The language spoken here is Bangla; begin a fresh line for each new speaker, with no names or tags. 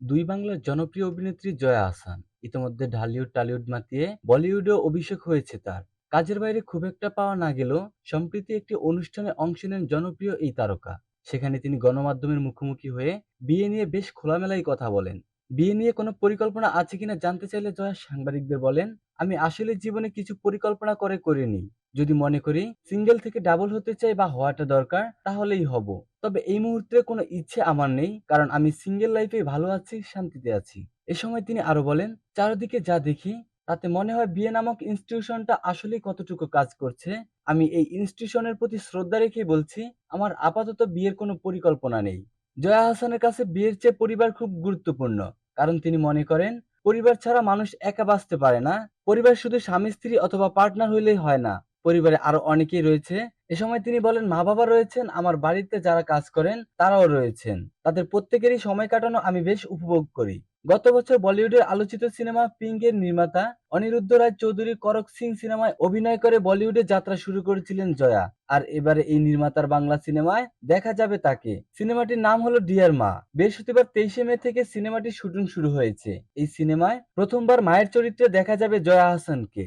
দুই বাংলার জনপ্রিয় অভিনেত্রী জয়া আহসান ইতিমধ্যে টালিউড মাতিয়ে বলিউডেও অভিষেক হয়েছে তার। কাজের বাইরে খুব একটা পাওয়া না গেলেও সম্প্রতি একটি অনুষ্ঠানে অংশ নেন জনপ্রিয় এই তারকা। সেখানে তিনি গণমাধ্যমের মুখোমুখি হয়ে বিয়ে নিয়ে বেশ খোলামেলাই কথা বলেন। বিয়ে নিয়ে কোনো পরিকল্পনা আছে কিনা জানতে চাইলে জয়া সাংবাদিকদের বলেন, আমি আসলে জীবনে কিছু পরিকল্পনা করে করিনি। যদি মনে করি সিঙ্গেল থেকে ডাবল হতে চাই বা হওয়াটা দরকার তাহলেই হব। তবে এই মুহূর্তে কোনো ইচ্ছে আমার নেই, কারণ আমি সিঙ্গেল লাইফেই ভালো আছি, শান্তিতে আছি। এ সময় তিনি আরো বলেন, চারদিকে যা দেখি তাতে মনে হয় বিয়ে নামক ইনস্টিটিউশনটা আসলেই কতটুকু কাজ করছে। আমি এই ইনস্টিটিউশনের প্রতি শ্রদ্ধা রেখেই বলছি, আমার আপাতত বিয়ের কোনো পরিকল্পনা নেই। জয়া আহসানের কাছে বিয়ের চেয়ে পরিবার খুব গুরুত্বপূর্ণ, কারণ তিনি মনে করেন পরিবার ছাড়া মানুষ একা বাঁচতে পারে না। পরিবার শুধু স্বামী স্ত্রী অথবা পার্টনার হইলেই হয় না, পরিবারে আরো অনেকেই রয়েছে। এ সময় তিনি বলেন, মা-বাবা রয়েছেন, আমার বাড়িতে যারা কাজ করেন তারাও রয়েছেন। তাদের প্রত্যেকেরই সময় কাটানো আমি বেশ উপভোগ করি। গত বছর বলিউডের আলোচিত সিনেমা পিঙ্ক এর নির্মাতা অনিরুদ্ধ রায় চৌধুরী করক সিং সিনেমায় অভিনয় করে বলিউডে যাত্রা শুরু করেছিলেন জয়া। আর এবারে এই নির্মাতার বাংলা সিনেমায় দেখা যাবে তাকে। সিনেমাটির নাম হলো ডিয়ার মা। বৃহস্পতিবার 23শে মে থেকে সিনেমাটির শুটিং শুরু হয়েছে। এই সিনেমায় প্রথমবার মায়ের চরিত্রে দেখা যাবে জয়া আহসানকে।